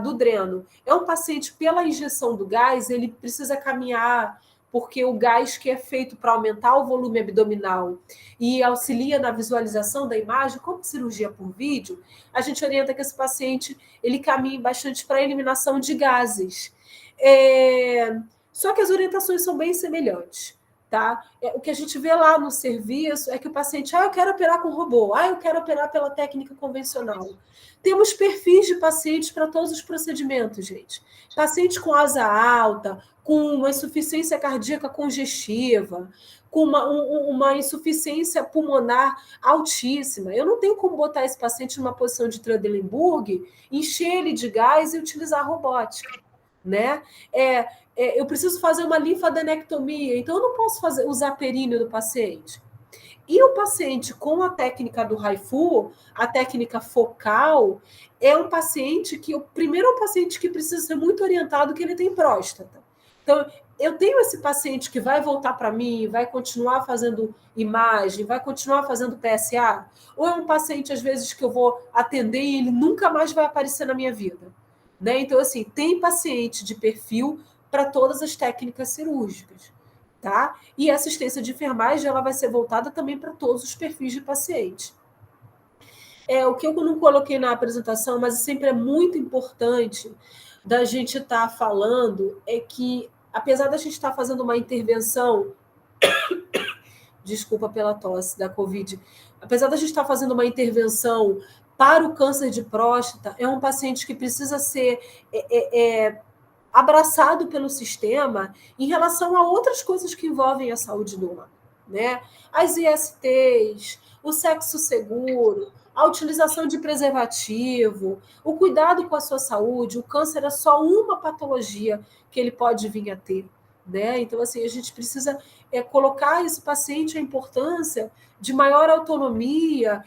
do dreno. É um paciente, pela injeção do gás, ele precisa caminhar, porque o gás que é feito para aumentar o volume abdominal e auxilia na visualização da imagem, como cirurgia por vídeo, a gente orienta que esse paciente ele caminhe bastante para a eliminação de gases. Só que as orientações são bem semelhantes. Tá? O que a gente vê lá no serviço é que o paciente, eu quero operar com robô, eu quero operar pela técnica convencional. Temos perfis de pacientes para todos os procedimentos, gente. Paciente com asa alta, com uma insuficiência cardíaca congestiva, com uma insuficiência pulmonar altíssima. Eu não tenho como botar esse paciente numa posição de Trendelenburg, encher ele de gás e utilizar a robótica, né? Eu preciso fazer uma linfadenectomia, então eu não posso usar períneo do paciente. E o paciente com a técnica do Haifu, a técnica focal, é um paciente que, primeiro é um paciente que precisa ser muito orientado que ele tem próstata. Então, eu tenho esse paciente que vai voltar para mim, vai continuar fazendo imagem, vai continuar fazendo PSA, ou é um paciente, às vezes, que eu vou atender e ele nunca mais vai aparecer na minha vida, né? Então, assim, tem paciente de perfil para todas as técnicas cirúrgicas, tá? E a assistência de enfermagem ela vai ser voltada também para todos os perfis de paciente. O que eu não coloquei na apresentação, mas sempre é muito importante da gente estar falando é que, apesar da gente estar fazendo uma intervenção, desculpa pela tosse da Covid, apesar da gente estar fazendo uma intervenção para o câncer de próstata, é um paciente que precisa ser abraçado pelo sistema em relação a outras coisas que envolvem a saúde humana, né? As ISTs, o sexo seguro, a utilização de preservativo, o cuidado com a sua saúde. O câncer é só uma patologia que ele pode vir a ter, né? Então, assim, a gente precisa colocar esse paciente a importância de maior autonomia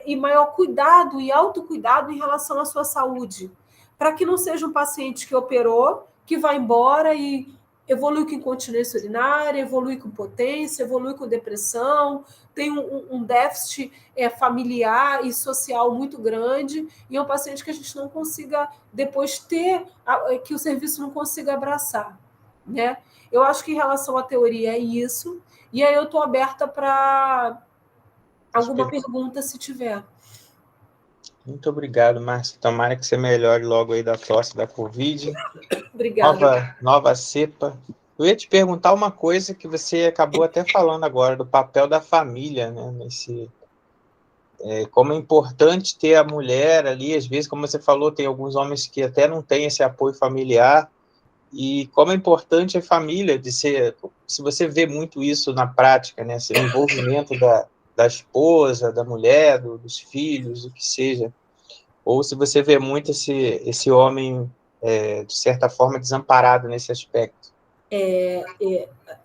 e maior cuidado e autocuidado em relação à sua saúde, para que não seja um paciente que operou, que vai embora e evolui com incontinência urinária, evolui com potência, evolui com depressão, tem um déficit familiar e social muito grande, e é um paciente que a gente não consiga depois que o serviço não consiga abraçar, né? Eu acho que em relação à teoria é isso, e aí eu estou aberta para alguma pergunta, se tiver. Muito obrigado, Márcia. Tomara que você melhore logo aí da tosse da Covid. Obrigada. Nova cepa. Eu ia te perguntar uma coisa que você acabou até falando agora, do papel da família, né? Como é importante ter a mulher ali, às vezes, como você falou, tem alguns homens que até não têm esse apoio familiar, e como é importante a família, se você vê muito isso na prática, né? Esse envolvimento da esposa, da mulher, dos filhos, o que seja, ou se você vê muito esse homem, de certa forma, desamparado nesse aspecto.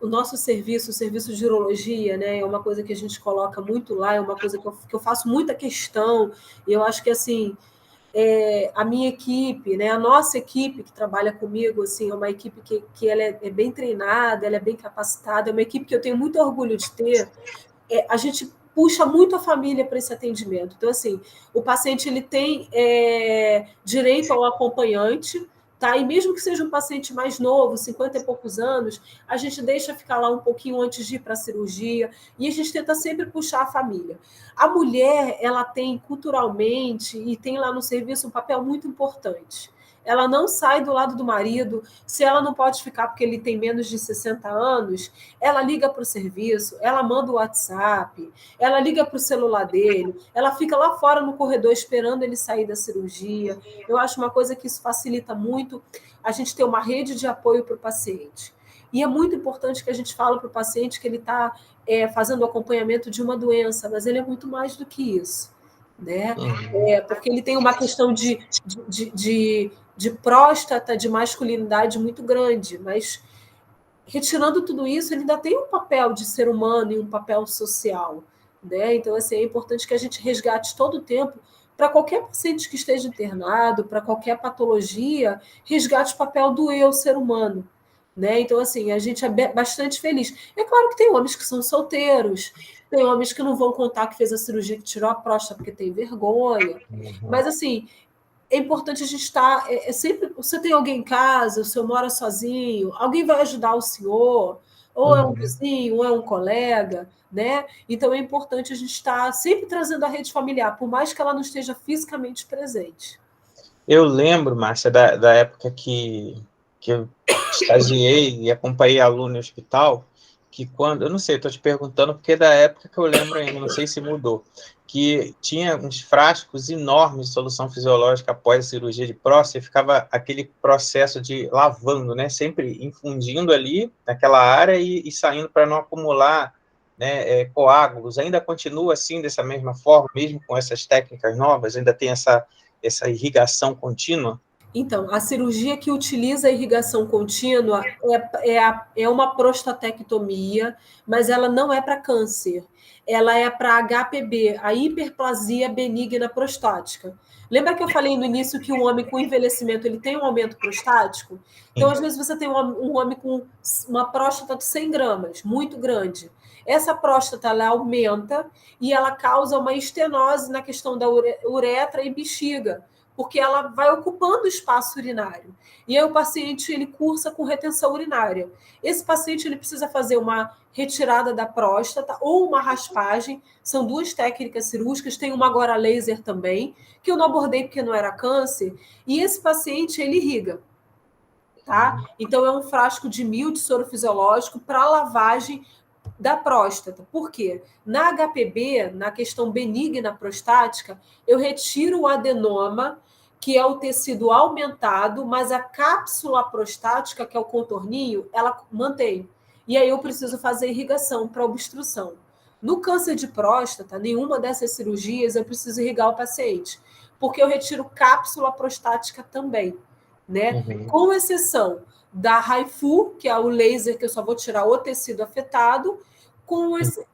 O nosso serviço, o serviço de urologia, né, é uma coisa que a gente coloca muito lá, é uma coisa que eu faço muita questão, e eu acho que, assim, a minha equipe, né, a nossa equipe que trabalha comigo, assim, é uma equipe que ela é bem treinada, ela é bem capacitada, é uma equipe que eu tenho muito orgulho de ter. A gente puxa muito a família para esse atendimento. Então, assim, o paciente ele tem direito ao acompanhante, tá? E mesmo que seja um paciente mais novo, 50 e poucos anos, a gente deixa ficar lá um pouquinho antes de ir para a cirurgia e a gente tenta sempre puxar a família. A mulher, ela tem culturalmente e tem lá no serviço um papel muito importante. Ela não sai do lado do marido. Se ela não pode ficar porque ele tem menos de 60 anos, ela liga para o serviço, ela manda o WhatsApp, ela liga para o celular dele, ela fica lá fora no corredor esperando ele sair da cirurgia. Eu acho uma coisa que isso facilita muito a gente ter uma rede de apoio para o paciente. E é muito importante que a gente fale para o paciente que ele está fazendo o acompanhamento de uma doença, mas ele é muito mais do que isso, né? Porque ele tem uma questão de próstata, de masculinidade muito grande, mas retirando tudo isso, ele ainda tem um papel de ser humano e um papel social, né? Então, assim, é importante que a gente resgate todo o tempo para qualquer paciente que esteja internado, para qualquer patologia, resgate o papel do eu, ser humano. Né? Então, assim, a gente é bastante feliz. É claro que tem homens que são solteiros, tem homens que não vão contar que fez a cirurgia, que tirou a próstata porque tem vergonha. Mas, assim, é importante a gente estar. Sempre. Você tem alguém em casa, o senhor mora sozinho, alguém vai ajudar o senhor, ou é um vizinho, ou é um colega, né? Então é importante a gente estar sempre trazendo a rede familiar, por mais que ela não esteja fisicamente presente. Eu lembro, Márcia, da época que eu estagiei e acompanhei aluno no hospital, que quando, eu não sei, estou te perguntando porque é da época que eu lembro ainda, não sei se mudou, que tinha uns frascos enormes de solução fisiológica após a cirurgia de próstata, e ficava aquele processo de lavando, né, sempre infundindo ali naquela área e saindo para não acumular, né, coágulos. Ainda continua assim, dessa mesma forma, mesmo com essas técnicas novas, ainda tem essa irrigação contínua? Então, a cirurgia que utiliza a irrigação contínua é uma prostatectomia, mas ela não é para câncer. Ela é para HPB, a hiperplasia benigna prostática. Lembra que eu falei no início que o homem com envelhecimento ele tem um aumento prostático? Então, às vezes, você tem um homem com uma próstata de 100 gramas, muito grande. Essa próstata ela aumenta e ela causa uma estenose na questão da uretra e bexiga, porque ela vai ocupando o espaço urinário. E aí o paciente ele cursa com retenção urinária. Esse paciente ele precisa fazer uma retirada da próstata ou uma raspagem. São duas técnicas cirúrgicas, tem uma agora laser também, que eu não abordei porque não era câncer, e esse paciente ele irriga. Tá? Então é um frasco de 1.000 de soro fisiológico para lavagem da próstata. Por quê? Na HPB, na questão benigna prostática, eu retiro o adenoma, que é o tecido aumentado, mas a cápsula prostática, que é o contorninho, ela mantém. E aí eu preciso fazer irrigação para obstrução. No câncer de próstata, nenhuma dessas cirurgias eu preciso irrigar o paciente, porque eu retiro cápsula prostática também, né? Com exceção da HIFU, que é o laser que eu só vou tirar o tecido afetado,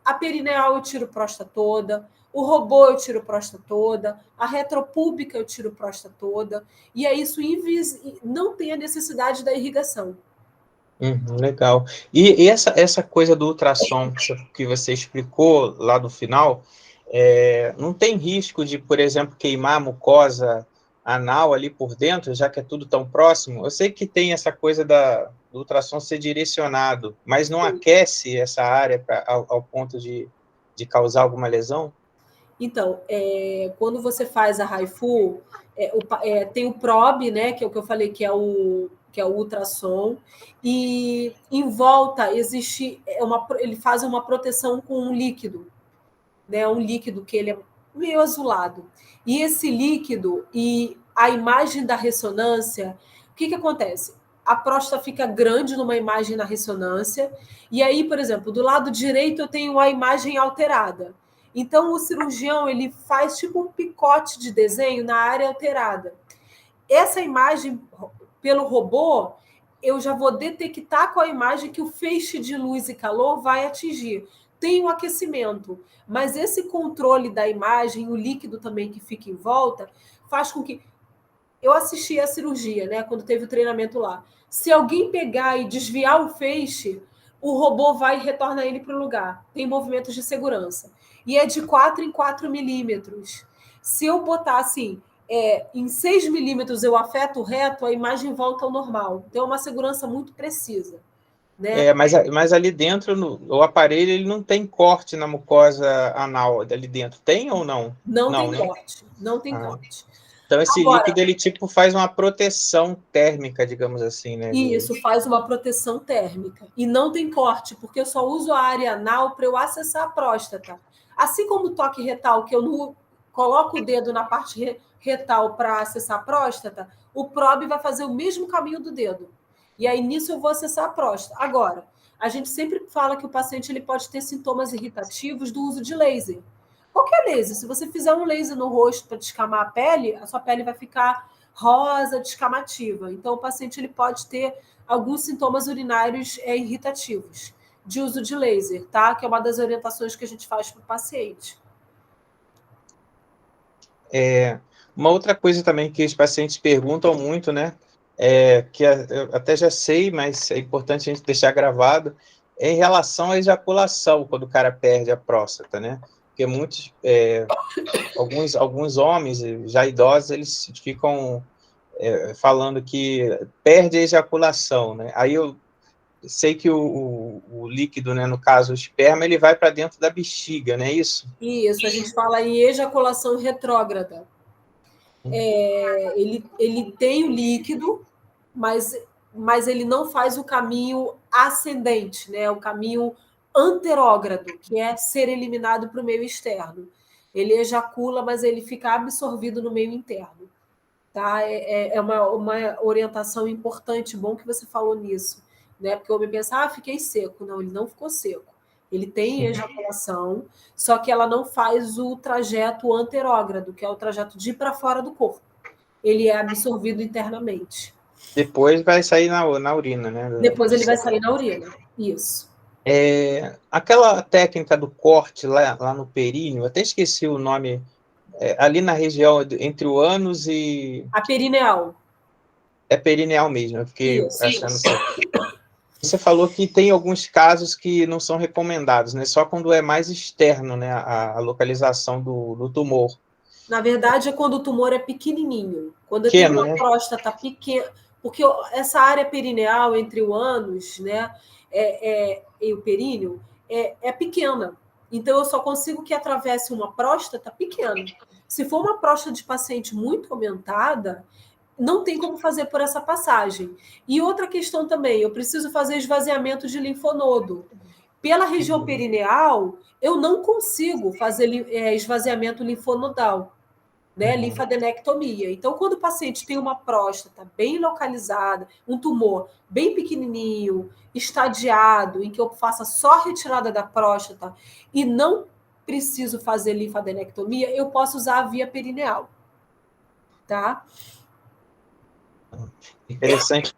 a perineal eu tiro próstata toda, o robô eu tiro próstata toda, a retropúbica eu tiro próstata toda, e é isso não tem a necessidade da irrigação. Legal. E essa coisa do ultrassom que você explicou lá do final, não tem risco de, por exemplo, queimar a mucosa anal ali por dentro, já que é tudo tão próximo? Eu sei que tem essa coisa do ultrassom ser direcionado, mas não aquece essa área ao ponto de causar alguma lesão? Então, quando você faz a HIFU, tem o probe, né, que é o que eu falei, que é o ultrassom, e em volta existe ele faz uma proteção com um líquido, né, um líquido que ele é meio azulado. E esse líquido e a imagem da ressonância, o que acontece? A próstata fica grande numa imagem na ressonância, e aí, por exemplo, do lado direito eu tenho a imagem alterada. Então, o cirurgião ele faz tipo um picote de desenho na área alterada. Essa imagem, pelo robô, eu já vou detectar com a imagem que o feixe de luz e calor vai atingir. Tem um aquecimento, mas esse controle da imagem, o líquido também que fica em volta, faz com que... Eu assisti a cirurgia, né, quando teve o treinamento lá. Se alguém pegar e desviar o feixe, o robô vai e retorna ele para o lugar. Tem movimentos de segurança. E é de 4 em 4 milímetros. Se eu botar assim, em 6 milímetros eu afeto o reto, a imagem volta ao normal. Então é uma segurança muito precisa. Né? Mas ali dentro, o aparelho, ele não tem corte na mucosa anal ali dentro. Tem ou não? Não Não, tem né? corte. Não tem corte. Então, esse Agora, líquido, ele tipo faz uma proteção térmica, digamos assim, né? isso faz uma proteção térmica. E não tem corte, porque eu só uso a área anal para eu acessar a próstata. Assim como o toque retal, que eu não coloco o dedo na parte retal para acessar a próstata, o probe vai fazer o mesmo caminho do dedo. E aí, nisso, eu vou acessar a próstata. Agora, a gente sempre fala que o paciente ele pode ter sintomas irritativos do uso de laser. Qualquer laser. Se você fizer um laser no rosto para descamar a pele, a sua pele vai ficar rosa, descamativa. Então, o paciente ele pode ter alguns sintomas urinários irritativos de uso de laser, tá? Que é uma das orientações que a gente faz para o paciente. Uma outra coisa também que os pacientes perguntam muito, né, que eu até já sei, mas é importante a gente deixar gravado, é em relação à ejaculação, quando o cara perde a próstata, né? Porque alguns homens, já idosos, eles ficam falando que perde a ejaculação, né? Aí eu sei que o líquido, né, no caso o esperma, ele vai para dentro da bexiga, não é isso? Isso, a gente fala em ejaculação retrógrada. Ele tem o líquido, mas ele não faz o caminho ascendente, né? O caminho anterógrado, que é ser eliminado para o meio externo. Ele ejacula, mas ele fica absorvido no meio interno. Tá? É uma orientação importante, bom que você falou nisso. Né? Porque o homem pensa, fiquei seco. Não, ele não ficou seco. Ele tem ejaculação, só que ela não faz o trajeto anterógrado, que é o trajeto de ir para fora do corpo. Ele é absorvido internamente. Depois vai sair na urina, né? Depois ele vai sair na urina. Isso. Aquela técnica do corte lá no períneo, até esqueci o nome, ali na região entre o ânus e... A perineal. É perineal mesmo, eu fiquei achando isso. que... Você falou que tem alguns casos que não são recomendados, né? Só quando é mais externo, né? A localização do tumor. Na verdade, é quando o tumor é pequenininho. Quando eu tenho uma próstata pequena... Porque essa área perineal entre o ânus, né, e o períneo é pequena. Então, eu só consigo que atravesse uma próstata pequena. Se for uma próstata de paciente muito aumentada, não tem como fazer por essa passagem. E outra questão também, eu preciso fazer esvaziamento de linfonodo. Pela região perineal, eu não consigo fazer esvaziamento linfonodal. Né, linfadenectomia. Então, quando o paciente tem uma próstata bem localizada, um tumor bem pequenininho, estadiado, em que eu faça só a retirada da próstata e não preciso fazer linfadenectomia, eu posso usar a via perineal. Tá? Interessante.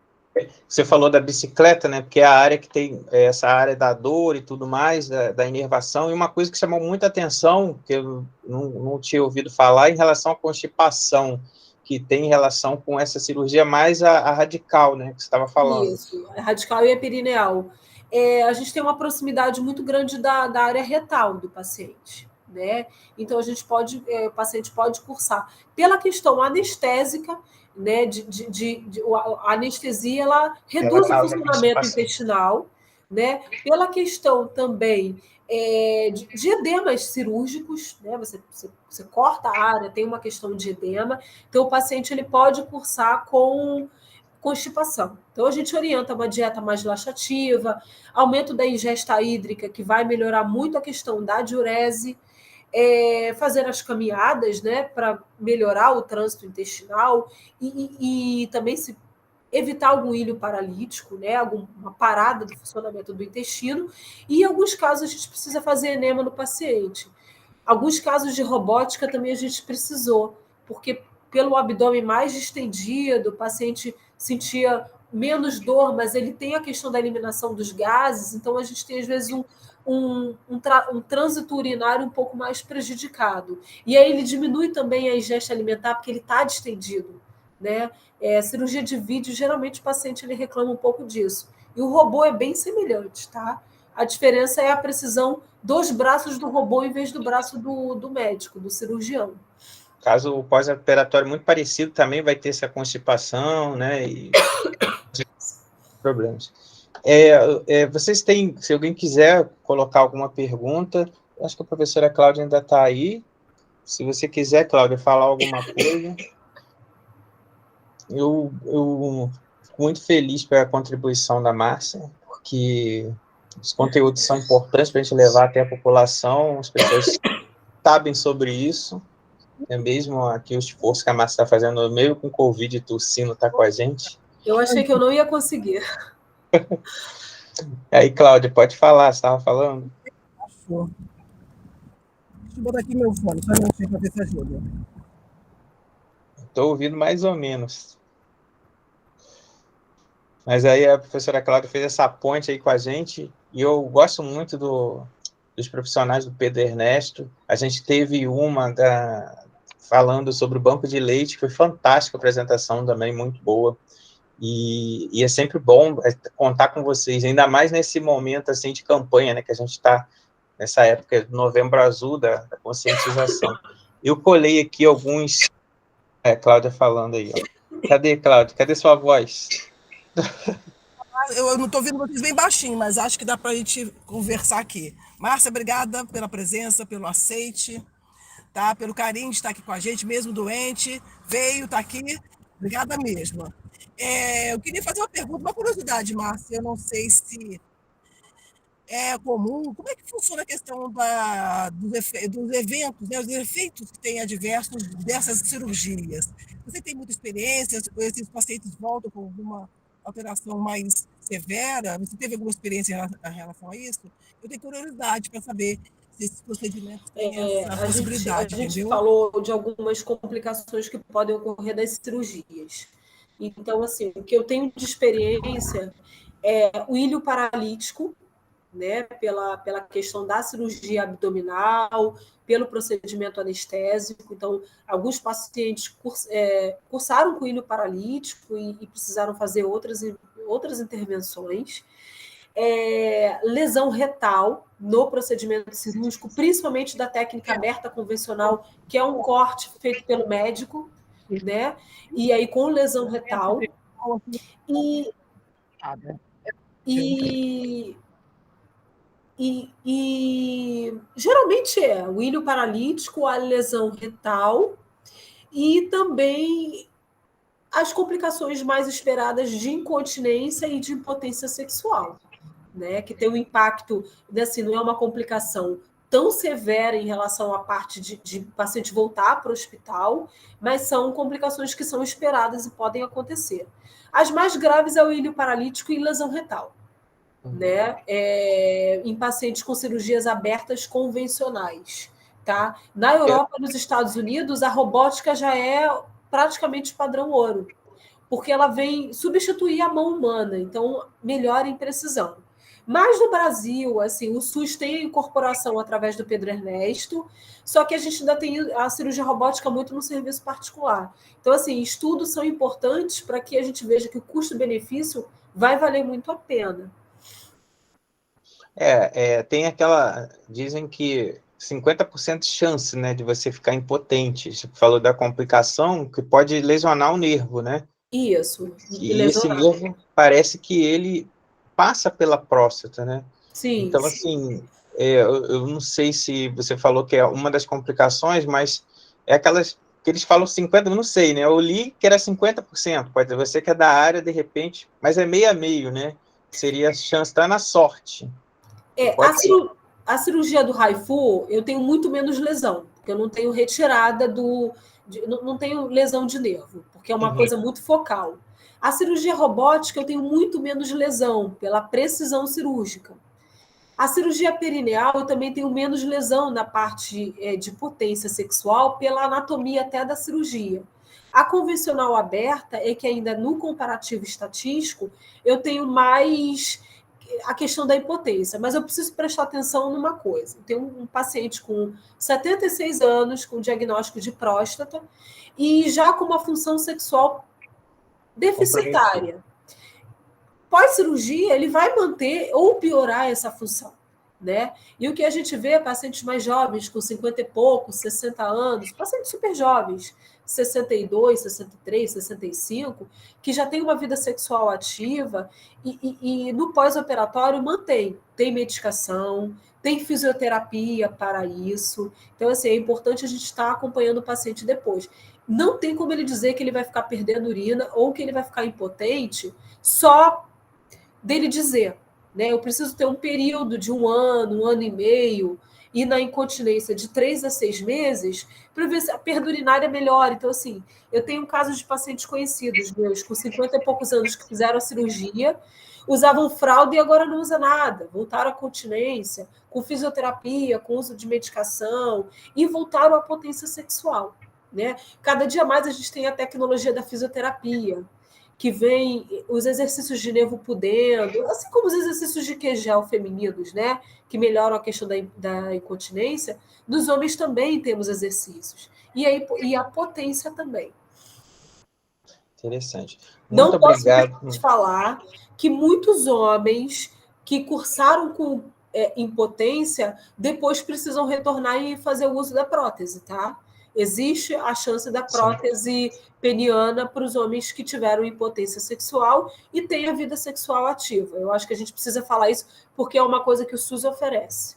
Você falou da bicicleta, né? Porque é a área que tem essa área da dor e tudo mais, da inervação, e uma coisa que chamou muita atenção, que eu não tinha ouvido falar, em relação à constipação, que tem relação com essa cirurgia mais a radical, né? Que você estava falando. Isso, a radical e a perineal. A gente tem uma proximidade muito grande da área retal do paciente. Né? Então, o paciente pode cursar pela questão anestésica, né? A anestesia ela reduz o funcionamento intestinal, né? Pela questão também de edemas cirúrgicos, né? Você corta a área, tem uma questão de edema, então o paciente ele pode cursar com constipação. Então, a gente orienta uma dieta mais laxativa, aumento da ingesta hídrica, que vai melhorar muito a questão da diurese, fazer as caminhadas, né, para melhorar o trânsito intestinal e também se evitar algum ilho paralítico, né, alguma parada do funcionamento do intestino. E em alguns casos a gente precisa fazer enema no paciente. Alguns casos de robótica também a gente precisou, porque pelo abdômen mais distendido, o paciente sentia menos dor, mas ele tem a questão da eliminação dos gases, então a gente tem, às vezes, um trânsito urinário um pouco mais prejudicado. E aí ele diminui também a ingesta alimentar, porque ele está distendido. Né? Cirurgia de vídeo, geralmente o paciente ele reclama um pouco disso. E o robô é bem semelhante, tá? A diferença é a precisão dos braços do robô em vez do braço do médico, do cirurgião. Caso o pós-operatório muito parecido também vai ter essa constipação, né? E problemas. Vocês têm, se alguém quiser colocar alguma pergunta, acho que a professora Cláudia ainda está aí. Se você quiser, Cláudia, falar alguma coisa. Eu fico muito feliz pela contribuição da Márcia, porque os conteúdos são importantes para a gente levar até a população, as pessoas sabem sobre isso, mesmo aqui o esforço que a Márcia está fazendo, meio com Covid e tossindo, está com a gente. Eu achei que eu não ia conseguir. Aí, Cláudia, pode falar, você estava falando? Deixa eu botar aqui meu fone, só um minutinho para ver se ajuda. Estou ouvindo mais ou menos. Mas aí a professora Cláudia fez essa ponte aí com a gente, e eu gosto muito dos profissionais do Pedro Ernesto. A gente teve falando sobre o banco de leite, foi fantástica a apresentação também, muito boa. E é sempre bom contar com vocês, ainda mais nesse momento assim de campanha, né, que a gente está nessa época do Novembro Azul, da conscientização. Eu colei aqui alguns... Cláudia falando aí, ó. Cadê, Cláudia? Cadê sua voz? Eu não estou ouvindo vocês bem baixinho, mas acho que dá para a gente conversar aqui. Márcia, obrigada pela presença, pelo aceite, tá? Pelo carinho de estar aqui com a gente, mesmo doente, veio, está aqui. Obrigada mesmo. Eu queria fazer uma pergunta, uma curiosidade, Márcia. Eu não sei se é comum. Como é que funciona a questão dos eventos, né, os efeitos que tem adversos dessas cirurgias? Você tem muita experiência? Esses pacientes voltam com alguma alteração mais severa? Você teve alguma experiência em relação a isso? Eu tenho curiosidade para saber se esses procedimentos têm essa possibilidade, a gente entendeu? falou de algumas complicações que podem ocorrer das cirurgias. Então, assim, o que eu tenho de experiência é o ilho paralítico, né, pela questão da cirurgia abdominal, pelo procedimento anestésico. Então, alguns pacientes cursaram com ilho paralítico e precisaram fazer outras intervenções. Lesão retal no procedimento cirúrgico, principalmente da técnica aberta convencional, que é um corte feito pelo médico, né? E aí com lesão retal. E geralmente o ilho paralítico, a lesão retal e também as complicações mais esperadas de incontinência e de impotência sexual, né? Que tem um impacto, assim, não é uma complicação tão severa em relação à parte de paciente voltar para o hospital, mas são complicações que são esperadas e podem acontecer. As mais graves é o ilho paralítico e lesão retal, né? Em pacientes com cirurgias abertas convencionais, tá? Na Europa e nos Estados Unidos, a robótica já é praticamente padrão ouro, porque ela vem substituir a mão humana, então melhora em precisão. Mas no Brasil, assim, o SUS tem a incorporação através do Pedro Ernesto, só que a gente ainda tem a cirurgia robótica muito no serviço particular. Então, assim, estudos são importantes para que a gente veja que o custo-benefício vai valer muito a pena. Tem aquela... Dizem que 50% de chance, né, de você ficar impotente. Você falou da complicação que pode lesionar o nervo, né? Isso. E esse nervo parece que ele passa pela próstata, né? Sim. Então, assim, eu não sei se você falou que é uma das complicações, mas é aquelas que eles falam 50%, eu não sei, né? Eu li que era 50%, pode ser você que é da área, de repente, mas é meio a meio, né? Seria a chance, tá na sorte. A cirurgia do Haifu, eu tenho muito menos lesão, porque eu não tenho retirada não tenho lesão de nervo, porque é uma coisa muito focal. A cirurgia robótica, eu tenho muito menos lesão, pela precisão cirúrgica. A cirurgia perineal, eu também tenho menos lesão na parte de potência sexual, pela anatomia até da cirurgia. A convencional aberta é que ainda no comparativo estatístico, eu tenho mais a questão da impotência, mas eu preciso prestar atenção numa coisa. Eu tenho um paciente com 76 anos, com diagnóstico de próstata, e já com uma função sexual deficitária. Pós-cirurgia, ele vai manter ou piorar essa função, né? E o que a gente vê, pacientes mais jovens, com 50 e poucos, 60 anos, pacientes super jovens, 62, 63, 65, que já tem uma vida sexual ativa e no pós-operatório tem medicação, tem fisioterapia para isso. Então, assim, é importante a gente estar acompanhando o paciente depois. Não tem como ele dizer que ele vai ficar perdendo urina ou que ele vai ficar impotente só dele dizer, né? Eu preciso ter um período de um ano e meio, e na incontinência de 3 a 6 meses, para ver se a perda urinária melhora. Então, assim, eu tenho casos de pacientes conhecidos meus, com 50 e poucos anos, que fizeram a cirurgia, usavam fralda e agora não usa nada, voltaram à continência, com fisioterapia, com uso de medicação, e voltaram à potência sexual, né? Cada dia mais a gente tem a tecnologia da fisioterapia, que vem os exercícios de nervo pudendo, assim como os exercícios de Kegel femininos, né, que melhoram a questão da incontinência. Nos homens também temos exercícios. e a potência também. Interessante. Muito Não posso obrigado. falar que muitos homens que cursaram com impotência depois precisam retornar e fazer o uso da prótese, tá? Existe a chance da prótese peniana para os homens que tiveram impotência sexual e têm a vida sexual ativa. Eu acho que a gente precisa falar isso porque é uma coisa que o SUS oferece.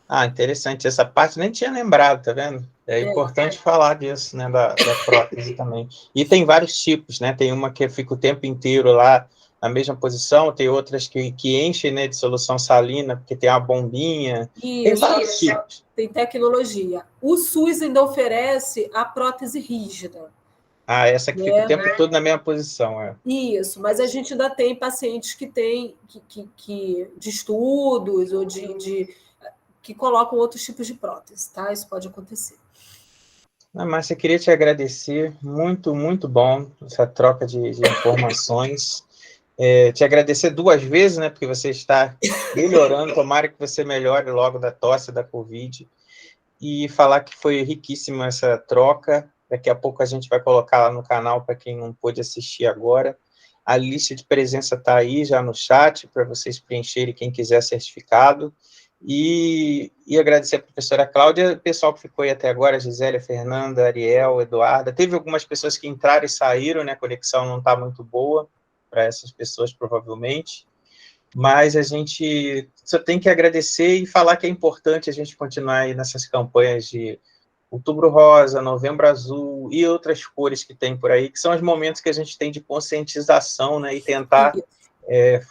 Ah, interessante. Essa parte nem tinha lembrado, tá vendo? É importante falar disso, né, da prótese também. E tem vários tipos, né? Tem uma que fica o tempo inteiro lá na mesma posição, tem outras que enchem, né, de solução salina, porque tem uma bombinha. Tem vários tipos. Tem tecnologia. O SUS ainda oferece a prótese rígida. Ah, essa que fica o tempo todo na mesma posição, Isso, mas a gente ainda tem pacientes que têm de estudos ou que colocam outros tipos de prótese, tá? Isso pode acontecer. Márcia, queria te agradecer, muito, muito bom essa troca de informações. Te agradecer 2 vezes, né, porque você está melhorando, tomara que você melhore logo da tosse, da Covid, e falar que foi riquíssima essa troca. Daqui a pouco a gente vai colocar lá no canal, para quem não pôde assistir agora. A lista de presença está aí já no chat, para vocês preencherem, quem quiser certificado. E agradecer a professora Cláudia, o pessoal que ficou aí até agora, a Gisélia, Fernanda, Ariel, Eduarda. Teve algumas pessoas que entraram e saíram, né? A conexão não está muito boa para essas pessoas, provavelmente. Mas a gente só tem que agradecer e falar que é importante a gente continuar aí nessas campanhas de Outubro Rosa, Novembro Azul e outras cores que tem por aí, que são os momentos que a gente tem de conscientização, né? E tentar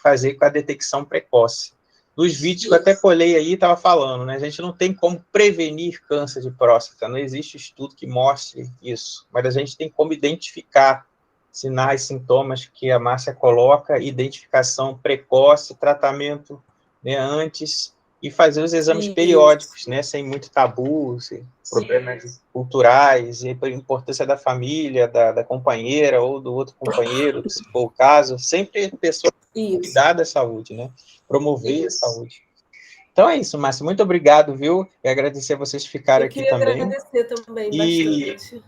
fazer com a detecção precoce. Dos vídeos que eu até colei aí, estava falando, né? A gente não tem como prevenir câncer de próstata, não existe estudo que mostre isso, mas a gente tem como identificar sinais, sintomas que a Márcia coloca, identificação precoce, tratamento, né, antes, e fazer os exames periódicos, né, sem muito tabu, sem problemas culturais, e a importância da família, da companheira ou do outro companheiro, se for o caso, sempre pessoa cuidar da saúde, né, promover a saúde. Então é isso, Márcia, muito obrigado, viu? E agradecer a vocês que ficaram aqui também. Eu queria agradecer também bastante.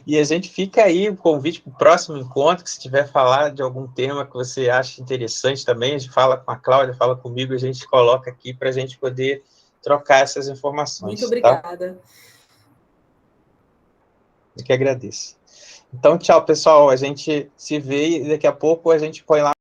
E a gente fica aí, o convite para o próximo encontro, que se tiver falar de algum tema que você acha interessante também, a gente fala com a Cláudia, fala comigo, a gente coloca aqui para a gente poder trocar essas informações. Muito obrigada. Tá? Eu que agradeço. Então, tchau, pessoal. A gente se vê e daqui a pouco a gente põe lá